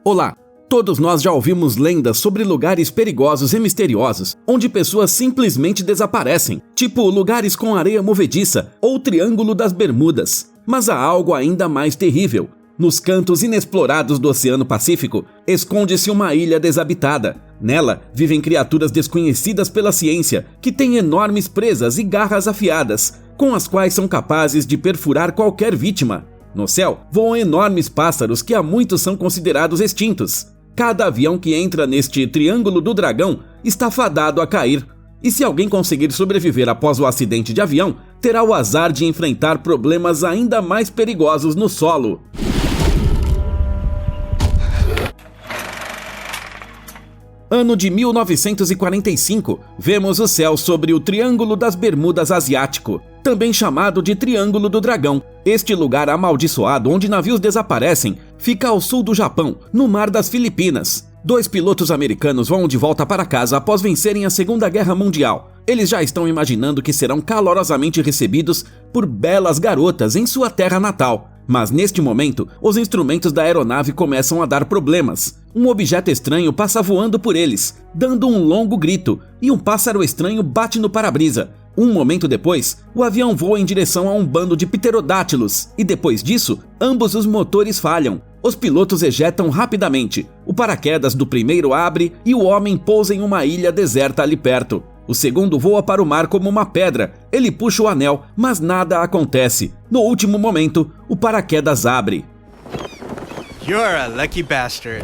Olá! Todos nós já ouvimos lendas sobre lugares perigosos e misteriosos, onde pessoas simplesmente desaparecem, tipo lugares com areia movediça ou o Triângulo das Bermudas. Mas há algo ainda mais terrível. Nos cantos inexplorados do Oceano Pacífico, esconde-se uma ilha desabitada. Nela, vivem criaturas desconhecidas pela ciência, que têm enormes presas e garras afiadas, com as quais são capazes de perfurar qualquer vítima. No céu, voam enormes pássaros que há muito são considerados extintos. Cada avião que entra neste Triângulo do Dragão está fadado a cair. E se alguém conseguir sobreviver após o acidente de avião, terá o azar de enfrentar problemas ainda mais perigosos no solo. Ano de 1945, vemos o céu sobre o Triângulo das Bermudas Asiático, também chamado de Triângulo do Dragão. Este lugar amaldiçoado onde navios desaparecem fica ao sul do Japão, no Mar das Filipinas. 2 pilotos americanos vão de volta para casa após vencerem a Segunda Guerra Mundial. Eles já estão imaginando que serão calorosamente recebidos por belas garotas em sua terra natal. Mas neste momento, os instrumentos da aeronave começam a dar problemas. Um objeto estranho passa voando por eles, dando um longo grito, e um pássaro estranho bate no para-brisa. Um momento depois, o avião voa em direção a um bando de pterodátilos, e depois disso, ambos os motores falham. Os pilotos ejetam rapidamente, o paraquedas do primeiro abre e o homem pousa em uma ilha deserta ali perto. O segundo voa para o mar como uma pedra. Ele puxa o anel, mas nada acontece. No último momento, o paraquedas abre. You're a lucky bastard.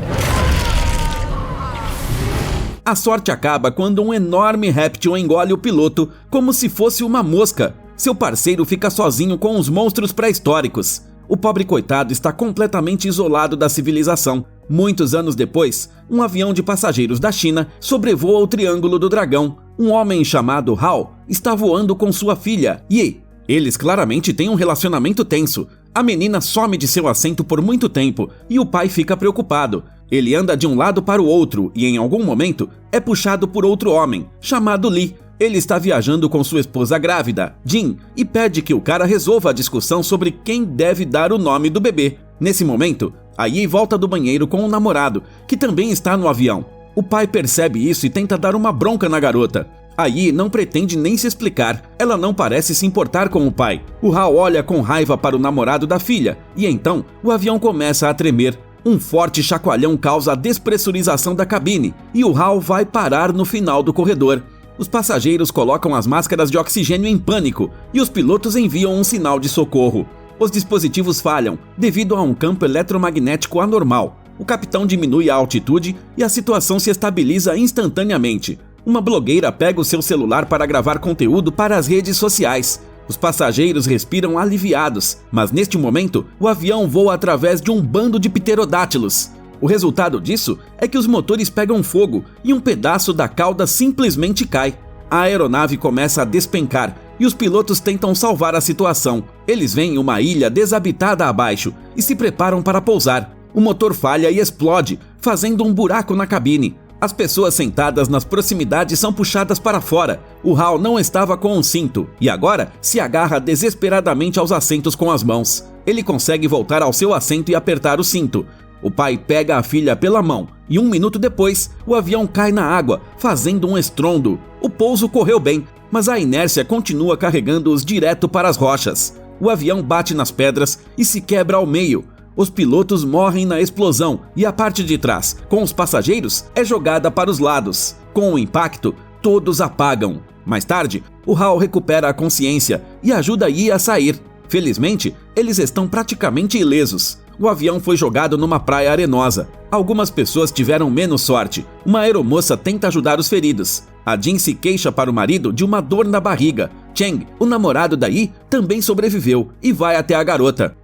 A sorte acaba quando um enorme réptil engole o piloto como se fosse uma mosca. Seu parceiro fica sozinho com os monstros pré-históricos. O pobre coitado está completamente isolado da civilização. Muitos anos depois, um avião de passageiros da China sobrevoa o Triângulo do Dragão. Um homem chamado Hao está voando com sua filha, Yi. Eles claramente têm um relacionamento tenso. A menina some de seu assento por muito tempo e o pai fica preocupado. Ele anda de um lado para o outro e, em algum momento, é puxado por outro homem, chamado Li. Ele está viajando com sua esposa grávida, Jin, e pede que o cara resolva a discussão sobre quem deve dar o nome do bebê. Nesse momento, a Yi volta do banheiro com o namorado, que também está no avião. O pai percebe isso e tenta dar uma bronca na garota. A Yi não pretende nem se explicar, ela não parece se importar com o pai. O Hao olha com raiva para o namorado da filha, e então o avião começa a tremer. Um forte chacoalhão causa a despressurização da cabine, e o Hao vai parar no final do corredor. Os passageiros colocam as máscaras de oxigênio em pânico, e os pilotos enviam um sinal de socorro. Os dispositivos falham, devido a um campo eletromagnético anormal. O capitão diminui a altitude e a situação se estabiliza instantaneamente. Uma blogueira pega o seu celular para gravar conteúdo para as redes sociais. Os passageiros respiram aliviados, mas neste momento, o avião voa através de um bando de pterodátilos. O resultado disso é que os motores pegam fogo e um pedaço da cauda simplesmente cai. A aeronave começa a despencar e os pilotos tentam salvar a situação. Eles veem uma ilha desabitada abaixo e se preparam para pousar. O motor falha e explode, fazendo um buraco na cabine. As pessoas sentadas nas proximidades são puxadas para fora. O Hao não estava com um cinto e agora se agarra desesperadamente aos assentos com as mãos. Ele consegue voltar ao seu assento e apertar o cinto. O pai pega a filha pela mão e 1 minuto depois, o avião cai na água, fazendo um estrondo. O pouso correu bem, mas a inércia continua carregando-os direto para as rochas. O avião bate nas pedras e se quebra ao meio. Os pilotos morrem na explosão e a parte de trás, com os passageiros, é jogada para os lados. Com o impacto, todos apagam. Mais tarde, o Hao recupera a consciência e ajuda Yi a sair. Felizmente, eles estão praticamente ilesos. O avião foi jogado numa praia arenosa. Algumas pessoas tiveram menos sorte. Uma aeromoça tenta ajudar os feridos. A Jin se queixa para o marido de uma dor na barriga. Cheng, o namorado da Yi, também sobreviveu e vai até a garota.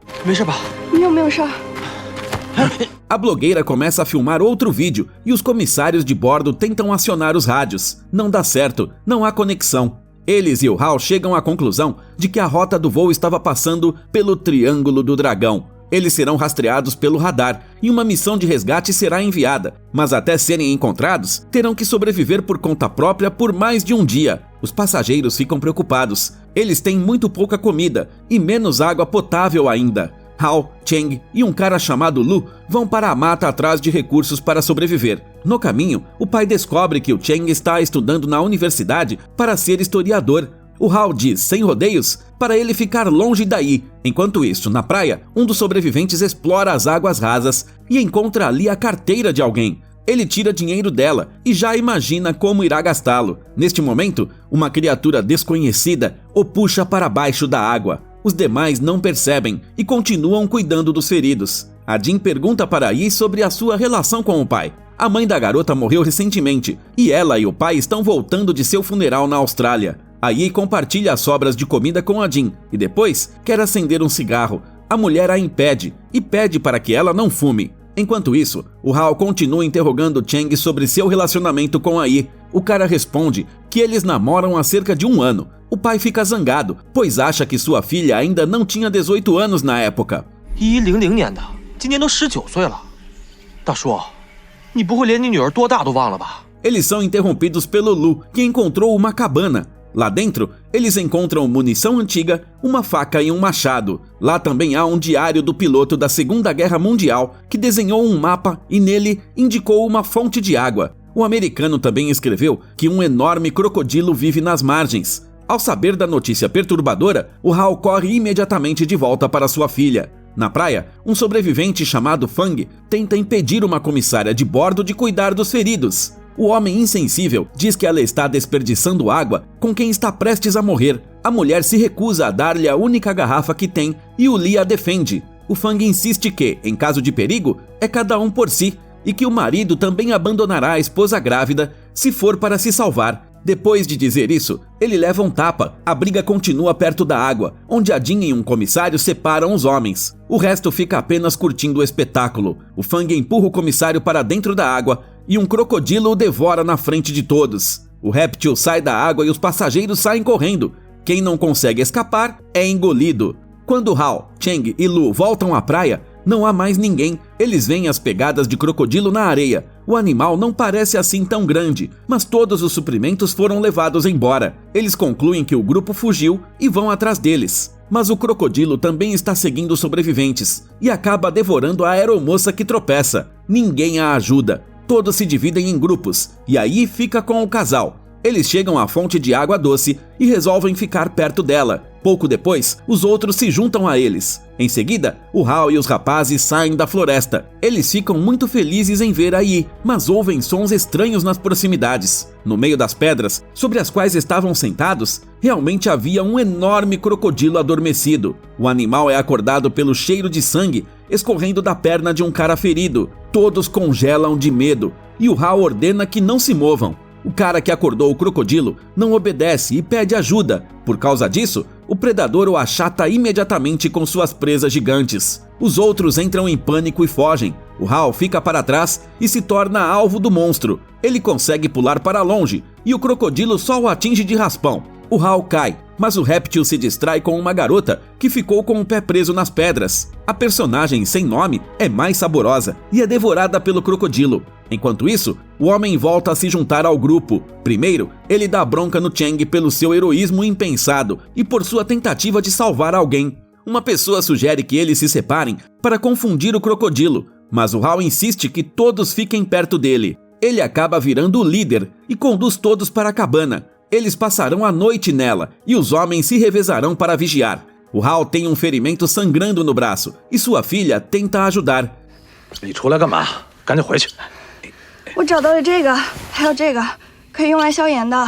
A blogueira começa a filmar outro vídeo e os comissários de bordo tentam acionar os rádios. Não dá certo, não há conexão. Eles e o Hao chegam à conclusão de que a rota do voo estava passando pelo Triângulo do Dragão. Eles serão rastreados pelo radar e uma missão de resgate será enviada, mas até serem encontrados, terão que sobreviver por conta própria por mais de um dia. Os passageiros ficam preocupados. Eles têm muito pouca comida e menos água potável ainda. Hao, Cheng e um cara chamado Lu vão para a mata atrás de recursos para sobreviver. No caminho, o pai descobre que o Cheng está estudando na universidade para ser historiador. O Hao diz, sem rodeios, para ele ficar longe daí. Enquanto isso, na praia, um dos sobreviventes explora as águas rasas e encontra ali a carteira de alguém. Ele tira dinheiro dela e já imagina como irá gastá-lo. Neste momento, uma criatura desconhecida o puxa para baixo da água. Os demais não percebem e continuam cuidando dos feridos. A Jin pergunta para Yi sobre a sua relação com o pai. A mãe da garota morreu recentemente e ela e o pai estão voltando de seu funeral na Austrália. A Yi compartilha as sobras de comida com a Jin e depois quer acender um cigarro. A mulher a impede e pede para que ela não fume. Enquanto isso, o Hao continua interrogando Cheng sobre seu relacionamento com a Yi. O cara responde que eles namoram há cerca de 1 ano. O pai fica zangado, pois acha que sua filha ainda não tinha 18 anos na época. 1100年的，今年都19岁了。大叔，你不会连你女儿多大都忘了吧？ Eles são interrompidos pelo Lu, que encontrou uma cabana. Lá dentro, eles encontram munição antiga, uma faca e um machado. Lá também há um diário do piloto da Segunda Guerra Mundial, que desenhou um mapa e nele indicou uma fonte de água. O americano também escreveu que um enorme crocodilo vive nas margens. Ao saber da notícia perturbadora, o Hao corre imediatamente de volta para sua filha. Na praia, um sobrevivente chamado Fang tenta impedir uma comissária de bordo de cuidar dos feridos. O homem insensível diz que ela está desperdiçando água com quem está prestes a morrer. A mulher se recusa a dar-lhe a única garrafa que tem e o Li a defende. O Fang insiste que, em caso de perigo, é cada um por si e que o marido também abandonará a esposa grávida se for para se salvar. Depois de dizer isso, ele leva um tapa. A briga continua perto da água, onde a Jin e um comissário separam os homens. O resto fica apenas curtindo o espetáculo. O Fang empurra o comissário para dentro da água e um crocodilo o devora na frente de todos. O réptil sai da água e os passageiros saem correndo. Quem não consegue escapar é engolido. Quando Hao, Cheng e Lu voltam à praia, não há mais ninguém. Eles veem as pegadas de crocodilo na areia. O animal não parece assim tão grande, mas todos os suprimentos foram levados embora. Eles concluem que o grupo fugiu e vão atrás deles. Mas o crocodilo também está seguindo os sobreviventes e acaba devorando a aeromoça que tropeça. Ninguém a ajuda. Todos se dividem em grupos e aí fica com o casal. Eles chegam à fonte de água doce e resolvem ficar perto dela. Pouco depois, os outros se juntam a eles. Em seguida, o Hao e os rapazes saem da floresta. Eles ficam muito felizes em ver a Yi, mas ouvem sons estranhos nas proximidades. No meio das pedras, sobre as quais estavam sentados, realmente havia um enorme crocodilo adormecido. O animal é acordado pelo cheiro de sangue escorrendo da perna de um cara ferido. Todos congelam de medo e o Hao ordena que não se movam. O cara que acordou o crocodilo não obedece e pede ajuda. Por causa disso, o predador o achata imediatamente com suas presas gigantes. Os outros entram em pânico e fogem. O Hao fica para trás e se torna alvo do monstro. Ele consegue pular para longe e o crocodilo só o atinge de raspão. O Hao cai, mas o réptil se distrai com uma garota que ficou com o pé preso nas pedras. A personagem sem nome é mais saborosa e é devorada pelo crocodilo. Enquanto isso, o homem volta a se juntar ao grupo. Primeiro, ele dá bronca no Cheng pelo seu heroísmo impensado e por sua tentativa de salvar alguém. Uma pessoa sugere que eles se separem para confundir o crocodilo, mas o Hao insiste que todos fiquem perto dele. Ele acaba virando o líder e conduz todos para a cabana. Eles passarão a noite nela e os homens se revezarão para vigiar. O Hao tem um ferimento sangrando no braço e sua filha tenta ajudar. 你出来干嘛？赶紧回去。 我找到了这个，还有这个，可以用来消炎的。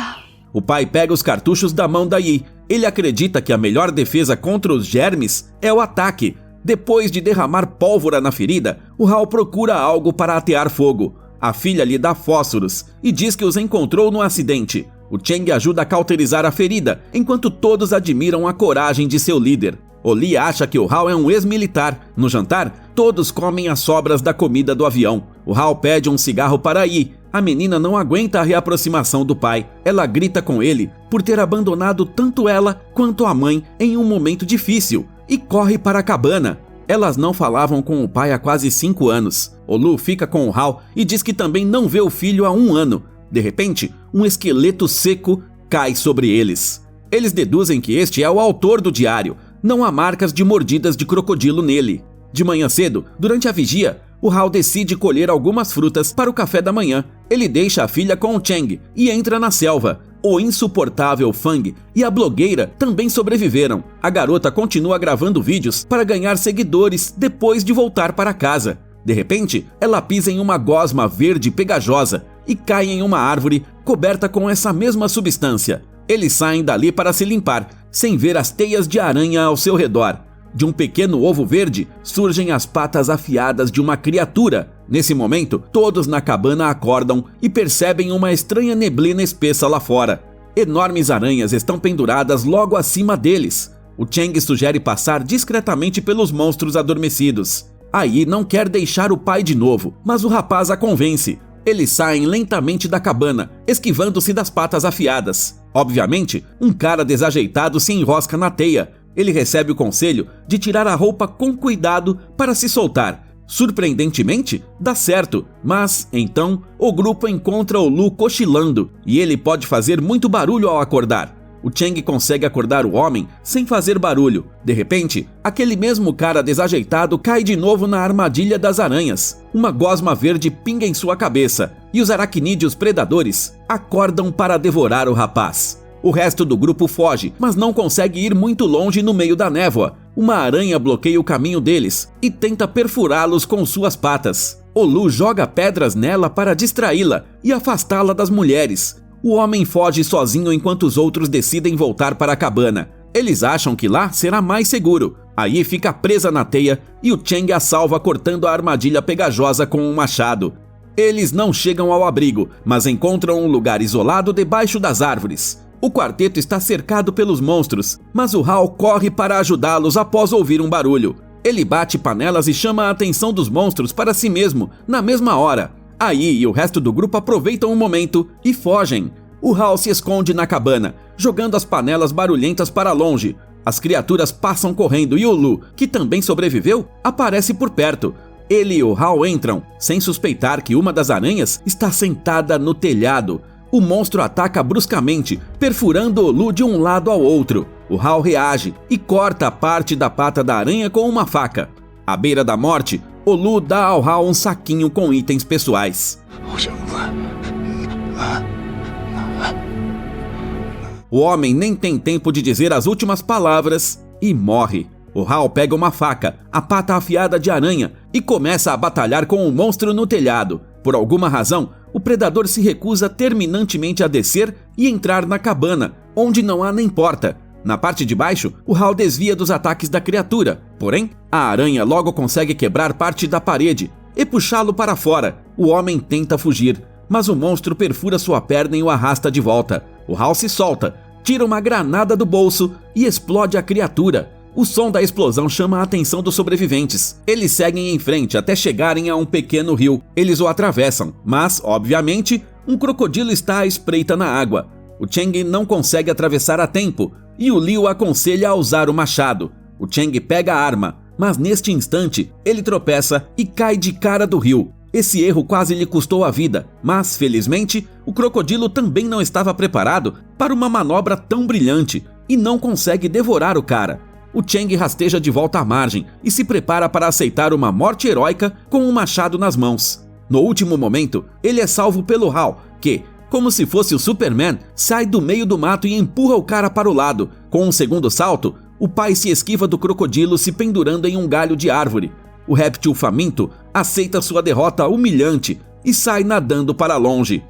O pai pega os cartuchos da mão da Yi. Ele acredita que a melhor defesa contra os germes é o ataque. Depois de derramar pólvora na ferida, o Hao procura algo para atear fogo. A filha lhe dá fósforos e diz que os encontrou no acidente. O Cheng ajuda a cauterizar a ferida, enquanto todos admiram a coragem de seu líder. O Li acha que o Hao é um ex-militar. No jantar, todos comem as sobras da comida do avião. O Hao pede um cigarro para Yi. A menina não aguenta a reaproximação do pai. Ela grita com ele por ter abandonado tanto ela quanto a mãe em um momento difícil e corre para a cabana. Elas não falavam com o pai há quase 5 anos. O Lu fica com o Hao e diz que também não vê o filho há 1 ano. De repente, um esqueleto seco cai sobre eles. Eles deduzem que este é o autor do diário. Não há marcas de mordidas de crocodilo nele. De manhã cedo, durante a vigia, o Hal decide colher algumas frutas para o café da manhã. Ele deixa a filha com o Chang e entra na selva. O insuportável Fang e a blogueira também sobreviveram. A garota continua gravando vídeos para ganhar seguidores depois de voltar para casa. De repente, ela pisa em uma gosma verde pegajosa e cai em uma árvore coberta com essa mesma substância. Eles saem dali para se limpar, sem ver as teias de aranha ao seu redor. De um pequeno ovo verde surgem as patas afiadas de uma criatura. Nesse momento, todos na cabana acordam e percebem uma estranha neblina espessa lá fora. Enormes aranhas estão penduradas logo acima deles. O Chang sugere passar discretamente pelos monstros adormecidos. Ai não quer deixar o pai de novo, mas o rapaz a convence. Eles saem lentamente da cabana, esquivando-se das patas afiadas. Obviamente, um cara desajeitado se enrosca na teia. Ele recebe o conselho de tirar a roupa com cuidado para se soltar. Surpreendentemente, dá certo, mas, então, o grupo encontra o Lu cochilando e ele pode fazer muito barulho ao acordar. O Chang consegue acordar o homem sem fazer barulho. De repente, aquele mesmo cara desajeitado cai de novo na armadilha das aranhas. Uma gosma verde pinga em sua cabeça e os aracnídeos predadores acordam para devorar o rapaz. O resto do grupo foge, mas não consegue ir muito longe no meio da névoa. Uma aranha bloqueia o caminho deles e tenta perfurá-los com suas patas. O Lu joga pedras nela para distraí-la e afastá-la das mulheres. O homem foge sozinho enquanto os outros decidem voltar para a cabana. Eles acham que lá será mais seguro. Aí fica presa na teia e o Chang a salva cortando a armadilha pegajosa com um machado. Eles não chegam ao abrigo, mas encontram um lugar isolado debaixo das árvores. O quarteto está cercado pelos monstros, mas o Hal corre para ajudá-los após ouvir um barulho. Ele bate panelas e chama a atenção dos monstros para si mesmo, na mesma hora. Aí e o resto do grupo aproveitam o momento e fogem. O Hal se esconde na cabana, jogando as panelas barulhentas para longe. As criaturas passam correndo e o Lu, que também sobreviveu, aparece por perto. Ele e o Hal entram, sem suspeitar que uma das aranhas está sentada no telhado. O monstro ataca bruscamente, perfurando o Lu de um lado ao outro. O Hal reage e corta parte da pata da aranha com uma faca. À beira da morte, o Lu dá ao Hal um saquinho com itens pessoais. O homem nem tem tempo de dizer as últimas palavras e morre. O Hal pega uma faca, a pata afiada de aranha, e começa a batalhar com o monstro no telhado. Por alguma razão, o predador se recusa terminantemente a descer e entrar na cabana, onde não há nem porta. Na parte de baixo, o Hal desvia dos ataques da criatura. Porém, a aranha logo consegue quebrar parte da parede e puxá-lo para fora. O homem tenta fugir, mas o monstro perfura sua perna e o arrasta de volta. O Hal se solta, tira uma granada do bolso e explode a criatura. O som da explosão chama a atenção dos sobreviventes. Eles seguem em frente até chegarem a um pequeno rio. Eles o atravessam, mas, obviamente, um crocodilo está à espreita na água. O Chang não consegue atravessar a tempo e o Liu aconselha a usar o machado. O Chang pega a arma, mas neste instante ele tropeça e cai de cara do rio. Esse erro quase lhe custou a vida, mas, felizmente, o crocodilo também não estava preparado para uma manobra tão brilhante e não consegue devorar o cara. O Chang rasteja de volta à margem e se prepara para aceitar uma morte heróica com um machado nas mãos. No último momento, ele é salvo pelo Hal, que, como se fosse o Superman, sai do meio do mato e empurra o cara para o lado. Com um segundo salto, o pai se esquiva do crocodilo se pendurando em um galho de árvore. O réptil faminto aceita sua derrota humilhante e sai nadando para longe.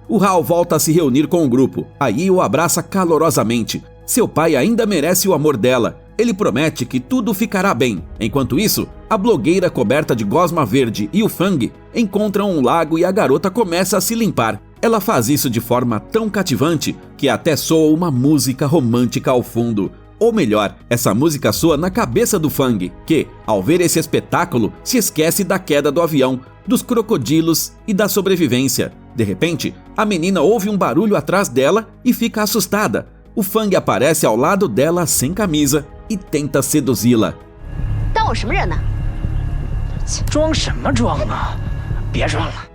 O Hal volta a se reunir com o grupo. Aí o abraça calorosamente. Seu pai ainda merece o amor dela. Ele promete que tudo ficará bem. Enquanto isso, a blogueira coberta de gosma verde e o Fang encontram um lago e a garota começa a se limpar. Ela faz isso de forma tão cativante que até soa uma música romântica ao fundo. Ou melhor, essa música soa na cabeça do Fang, que, ao ver esse espetáculo, se esquece da queda do avião, dos crocodilos e da sobrevivência. De repente, a menina ouve um barulho atrás dela e fica assustada. O Fang aparece ao lado dela sem camisa e tenta seduzi-la.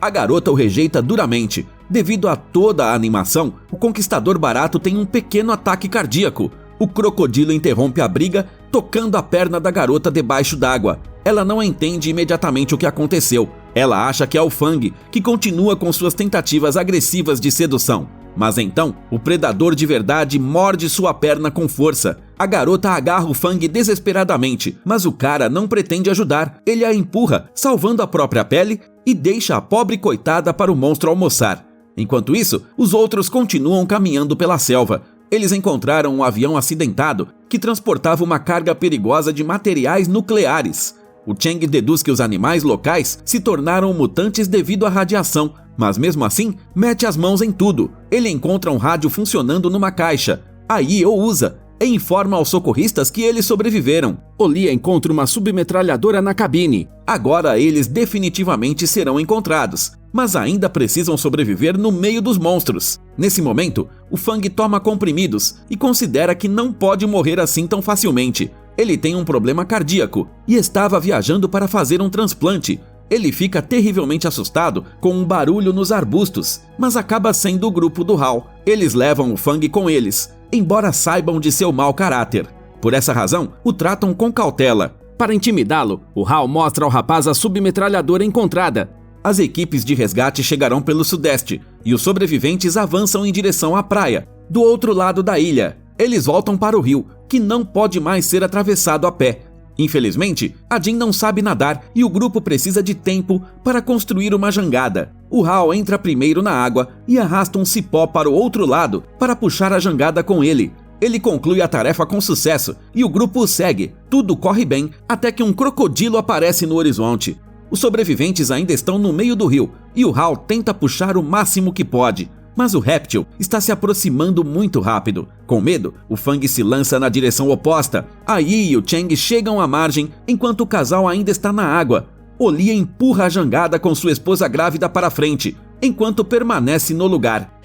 A garota o rejeita duramente. Devido a toda a animação, o conquistador barato tem um pequeno ataque cardíaco. O crocodilo interrompe a briga, tocando a perna da garota debaixo d'água. Ela não entende imediatamente o que aconteceu. Ela acha que é o Fang, que continua com suas tentativas agressivas de sedução. Mas então, o predador de verdade morde sua perna com força. A garota agarra o Fang desesperadamente, mas o cara não pretende ajudar. Ele a empurra, salvando a própria pele, e deixa a pobre coitada para o monstro almoçar. Enquanto isso, os outros continuam caminhando pela selva. Eles encontraram um avião acidentado que transportava uma carga perigosa de materiais nucleares. O Chang deduz que os animais locais se tornaram mutantes devido à radiação, mas mesmo assim, mete as mãos em tudo. Ele encontra um rádio funcionando numa caixa. Aí o usa e informa aos socorristas que eles sobreviveram. Olia encontra uma submetralhadora na cabine. Agora eles definitivamente serão encontrados, mas ainda precisam sobreviver no meio dos monstros. Nesse momento, o Fang toma comprimidos e considera que não pode morrer assim tão facilmente. Ele tem um problema cardíaco e estava viajando para fazer um transplante. Ele fica terrivelmente assustado com um barulho nos arbustos, mas acaba sendo o grupo do Hal. Eles levam o Fang com eles, embora saibam de seu mau caráter. Por essa razão, o tratam com cautela. Para intimidá-lo, o Hal mostra ao rapaz a submetralhadora encontrada. As equipes de resgate chegarão pelo sudeste e os sobreviventes avançam em direção à praia, do outro lado da ilha. Eles voltam para o rio, que não pode mais ser atravessado a pé. Infelizmente, a Jin não sabe nadar e o grupo precisa de tempo para construir uma jangada. O Hal entra primeiro na água e arrasta um cipó para o outro lado para puxar a jangada com ele. Ele conclui a tarefa com sucesso e o grupo o segue. Tudo corre bem até que um crocodilo aparece no horizonte. Os sobreviventes ainda estão no meio do rio e o Hal tenta puxar o máximo que pode. Mas o réptil está se aproximando muito rápido. Com medo, o Fang se lança na direção oposta. A Yi e o Chang chegam à margem enquanto o casal ainda está na água. Olia empurra a jangada com sua esposa grávida para frente, enquanto permanece no lugar.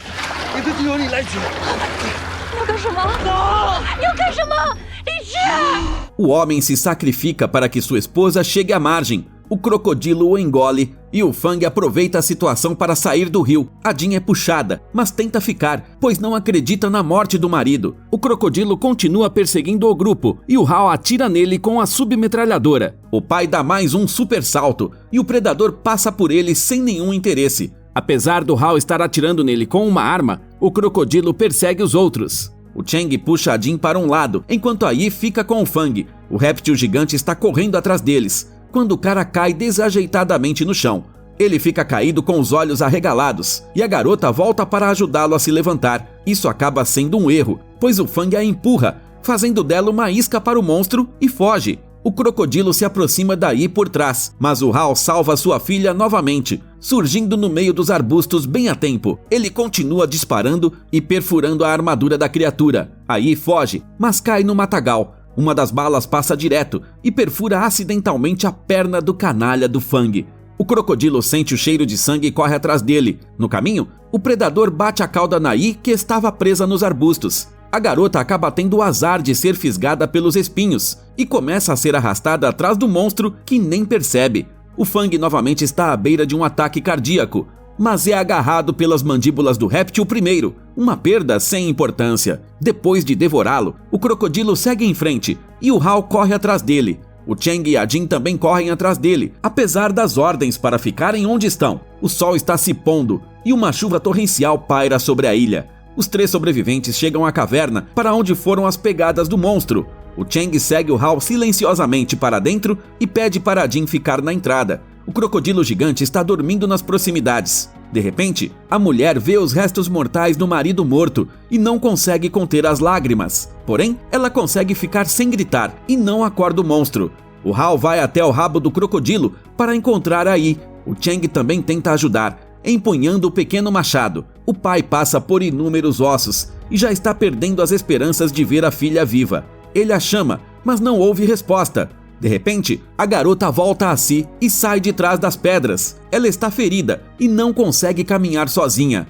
O homem se sacrifica para que sua esposa chegue à margem. O crocodilo o engole e o Fang aproveita a situação para sair do rio. A Jin é puxada, mas tenta ficar, pois não acredita na morte do marido. O crocodilo continua perseguindo o grupo e o Hal atira nele com a submetralhadora. O pai dá mais um super salto e o predador passa por ele sem nenhum interesse. Apesar do Hal estar atirando nele com uma arma, o crocodilo persegue os outros. O Chang puxa a Jin para um lado, enquanto a Yi fica com o Fang. O réptil gigante está correndo atrás deles, quando o cara cai desajeitadamente no chão. Ele fica caído com os olhos arregalados, e a garota volta para ajudá-lo a se levantar. Isso acaba sendo um erro, pois o Fang a empurra, fazendo dela uma isca para o monstro e foge. O crocodilo se aproxima daí por trás, mas o Hal salva sua filha novamente, surgindo no meio dos arbustos bem a tempo. Ele continua disparando e perfurando a armadura da criatura. Aí foge, mas cai no matagal. Uma das balas passa direto e perfura acidentalmente a perna do canalha do Fang. O crocodilo sente o cheiro de sangue e corre atrás dele. No caminho, o predador bate a cauda na Yi, que estava presa nos arbustos. A garota acaba tendo o azar de ser fisgada pelos espinhos e começa a ser arrastada atrás do monstro, que nem percebe. O Fang novamente está à beira de um ataque cardíaco, mas é agarrado pelas mandíbulas do réptil primeiro, uma perda sem importância. Depois de devorá-lo, o crocodilo segue em frente e o Hal corre atrás dele. O Chang e a Jin também correm atrás dele, apesar das ordens para ficarem onde estão. O sol está se pondo e uma chuva torrencial paira sobre a ilha. Os 3 sobreviventes chegam à caverna para onde foram as pegadas do monstro. O Chang segue o Hal silenciosamente para dentro e pede para a Jin ficar na entrada. O crocodilo gigante está dormindo nas proximidades. De repente, a mulher vê os restos mortais do marido morto e não consegue conter as lágrimas. Porém, ela consegue ficar sem gritar e não acorda o monstro. O Hal vai até o rabo do crocodilo para encontrar a Yi. O Chang também tenta ajudar, empunhando o pequeno machado. O pai passa por inúmeros ossos e já está perdendo as esperanças de ver a filha viva. Ele a chama, mas não houve resposta. De repente, a garota volta a si e sai de trás das pedras. Ela está ferida e não consegue caminhar sozinha.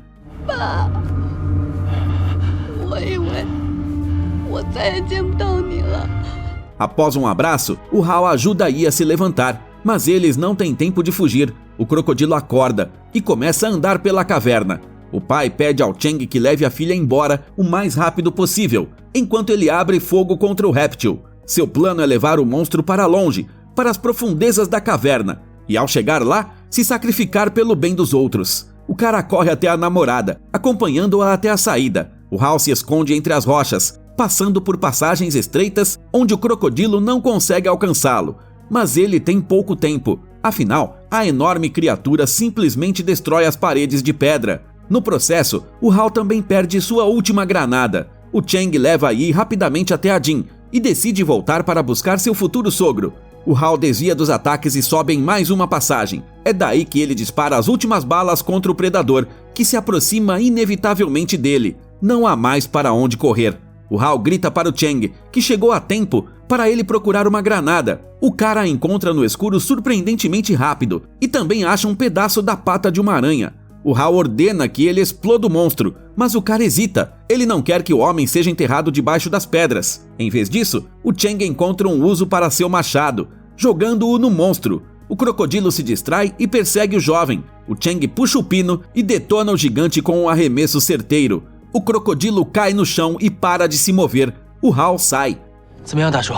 Após um abraço, o Hal ajuda a Yi a se levantar, mas eles não têm tempo de fugir. O crocodilo acorda e começa a andar pela caverna. O pai pede ao Chang que leve a filha embora o mais rápido possível, enquanto ele abre fogo contra o réptil. Seu plano é levar o monstro para longe, para as profundezas da caverna, e ao chegar lá, se sacrificar pelo bem dos outros. O cara corre até a namorada, acompanhando-a até a saída. O Hal se esconde entre as rochas, passando por passagens estreitas onde o crocodilo não consegue alcançá-lo. Mas ele tem pouco tempo, afinal, a enorme criatura simplesmente destrói as paredes de pedra. No processo, o Hal também perde sua última granada. O Chang leva a Yi rapidamente até a Jin e decide voltar para buscar seu futuro sogro. O Hal desvia dos ataques e sobe em mais uma passagem. É daí que ele dispara as últimas balas contra o predador, que se aproxima inevitavelmente dele. Não há mais para onde correr. O Hal grita para o Chang, que chegou a tempo para ele procurar uma granada. O cara a encontra no escuro surpreendentemente rápido e também acha um pedaço da pata de uma aranha. O Hal ordena que ele exploda o monstro, mas o cara hesita. Ele não quer que o homem seja enterrado debaixo das pedras. Em vez disso, o Chang encontra um uso para seu machado, jogando-o no monstro. O crocodilo se distrai e persegue o jovem. O Chang puxa o pino e detona o gigante com um arremesso certeiro. O crocodilo cai no chão e para de se mover. O Hal sai. 怎么样，大叔？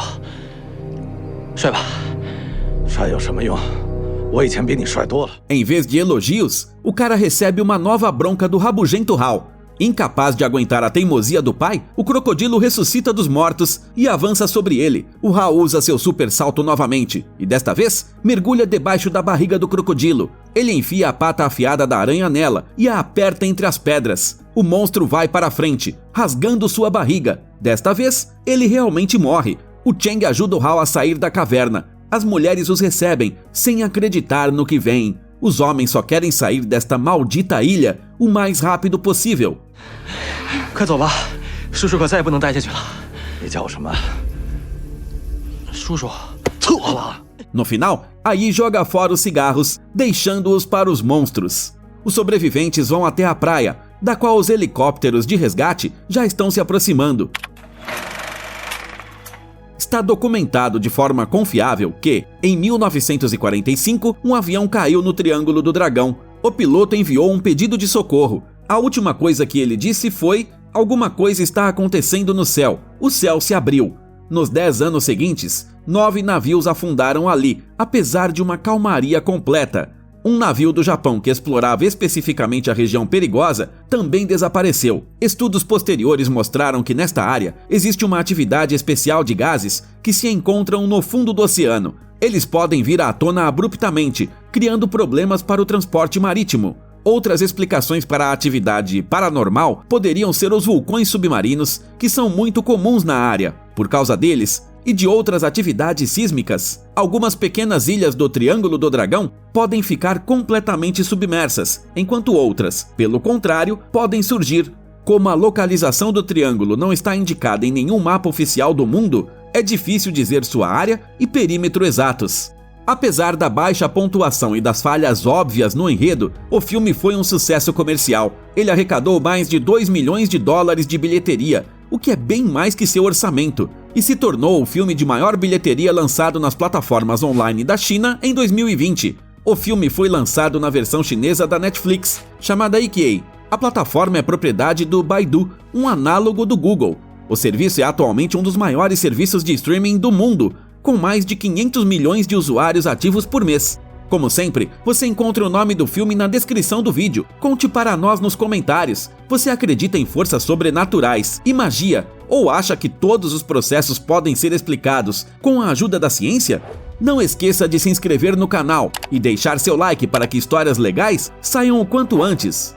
帅吧？帅有什么用？我以前比你帅多了。 Em vez de elogios, o cara recebe uma nova bronca do rabugento Hal. Incapaz de aguentar a teimosia do pai, o crocodilo ressuscita dos mortos e avança sobre ele. O Hal usa seu super salto novamente e, desta vez, mergulha debaixo da barriga do crocodilo. Ele enfia a pata afiada da aranha nela e a aperta entre as pedras. O monstro vai para frente, rasgando sua barriga. Desta vez, ele realmente morre. O Chang ajuda o Hal a sair da caverna. As mulheres os recebem, sem acreditar no que vem. Os homens só querem sair desta maldita ilha o mais rápido possível. 快走吧，叔叔可再也不能待下去了。你叫我什么？叔叔， 错了。 No final, Yi joga fora os cigarros, deixando-os para os monstros. Os sobreviventes vão até a praia, da qual os helicópteros de resgate já estão se aproximando. Está documentado de forma confiável que, em 1945, um avião caiu no Triângulo do Dragão. O piloto enviou um pedido de socorro. A última coisa que ele disse foi: alguma coisa está acontecendo no céu. O céu se abriu. Nos 10 anos seguintes, 9 navios afundaram ali, apesar de uma calmaria completa. Um navio do Japão que explorava especificamente a região perigosa também desapareceu. Estudos posteriores mostraram que nesta área existe uma atividade especial de gases que se encontram no fundo do oceano. Eles podem vir à tona abruptamente, criando problemas para o transporte marítimo. Outras explicações para a atividade paranormal poderiam ser os vulcões submarinos, que são muito comuns na área. Por causa deles e de outras atividades sísmicas, algumas pequenas ilhas do Triângulo do Dragão podem ficar completamente submersas, enquanto outras, pelo contrário, podem surgir. Como a localização do triângulo não está indicada em nenhum mapa oficial do mundo, é difícil dizer sua área e perímetro exatos. Apesar da baixa pontuação e das falhas óbvias no enredo, o filme foi um sucesso comercial. Ele arrecadou mais de 2 milhões de dólares de bilheteria, o que é bem mais que seu orçamento, e se tornou o filme de maior bilheteria lançado nas plataformas online da China em 2020. O filme foi lançado na versão chinesa da Netflix, chamada Ikiai. A plataforma é propriedade do Baidu, um análogo do Google. O serviço é atualmente um dos maiores serviços de streaming do mundo, com mais de 500 milhões de usuários ativos por mês. Como sempre, você encontra o nome do filme na descrição do vídeo. Conte para nós nos comentários. Você acredita em forças sobrenaturais e magia? Ou acha que todos os processos podem ser explicados com a ajuda da ciência? Não esqueça de se inscrever no canal e deixar seu like para que histórias legais saiam o quanto antes.